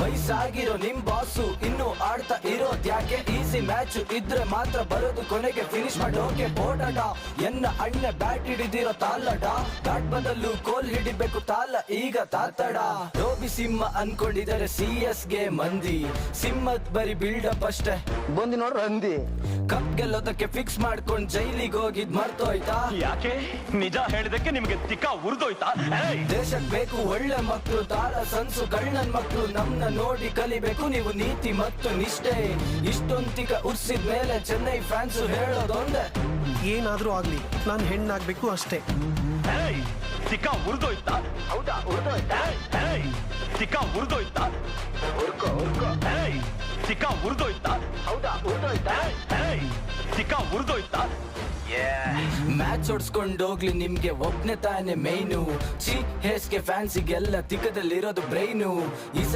ವಯಸ್ಸಾಗಿರೋ ನಿಮ್ ಬಾಸು ಇನ್ನು ಆಡ್ತಾ ಇರೋದ್ಯಾಕೆ? ಈಸಿ ಮ್ಯಾಚ್ ಇದ್ರೆ ಮಾತ್ರ ಬರೋದು ಕೊನೆಗೆ ಫಿನಿಶ್ ಮಾಡೋಕೆ. ಬೋಟಾಟ ಎನ್ನ ಅಣ್ಣ ಬ್ಯಾಟ್ ಹಿಡಿದಿರೋ ತಾಲಡ, ಬ್ಯಾಟ್ ಬದಲು ಕೋಲ್ ಹಿಡಿಬೇಕು ತಾಲ ಈಗ ತಾತಡ. ರೋಬಿ ಸಿಂಹ ಅನ್ಕೊಂಡಿದ್ದಾರೆ CS ಗೆ ಮಂದಿ, ಸಿಂಹದ್ ಬರಿ ಬಿಲ್ಡಪ್ ಅಷ್ಟೇ ಬಂದಿ ನೋಡ್ರ ಅಂದಿ. ಕಪ್ ಗೆಲ್ಲೋದಕ್ಕೆ ಫಿಕ್ಸ್ ಮಾಡ್ಕೊಂಡ್ ಜೈಲಿಗೆ ಹೋಗಿದ್ ಮರ್ತೋಯ್ತಾ? ಯಾಕೆ ನಿಜ ಹೇಳಿದಕ್ಕೆ ನಿಮ್ಗೆ ತಿಕ್ಕ ಉರ್ದೋಯ್ತಾ? ದೇಶಕ್ ಬೇಕು ಒಳ್ಳೆ ಮಕ್ಕಳು, ತಾರ ಸನ್ಸು ಕಳ್ಳನ್ ಮಕ್ಕಳು. ನಮ್ನ ನೋಡಿ ಕಲಿಬೇಕು ನೀವು ನೀತಿ ಮತ್ತು ನಿಷ್ಠೆ. ಇಷ್ಟೊಂತಿಕ ಉರ್ಸಿದ ಮೇಲೆ ಚೆನ್ನೈ ಫ್ಯಾನ್ಸು ಹೇಳೋದೊಂದೇ, ಏನಾದ್ರೂ ಆಗ್ಲಿ ನಾನು ಹೆಣ್ಣಾಗ್ಬೇಕು ಅಷ್ಟೇ. ತಿಕ್ಕ ಉರ್ದೋಯ್ತಾ? ಹೌದಾ ಉರ್ದೋಯ್ತಾ? ತಿಕ್ಕ ಉರ್ದೋಯ್ತಾ? ತಿಕ್ಕ ಉರ್ದೋಯ್ತಾ? ಹೌದಾ ಉರ್ದೋಯ್ತಾ? ತಿಕ್ಕ ಉರ್ದೋಯ್ತಾ? ಮ್ಯಾಚ್ ಓಡಿಸ್ಕೊಂಡೋಗ್ಲಿ ನಿಮ್ಗೆ ಒಬ್ನೇ ತಾನೆ ಮೈನು. ಚಿ ಹೇಸ್ಗೆ ಫ್ಯಾನ್ಸಿಗೆಲ್ಲ ತಿಕ್ಕದಲ್ಲಿರೋದು ಬ್ರೈನು.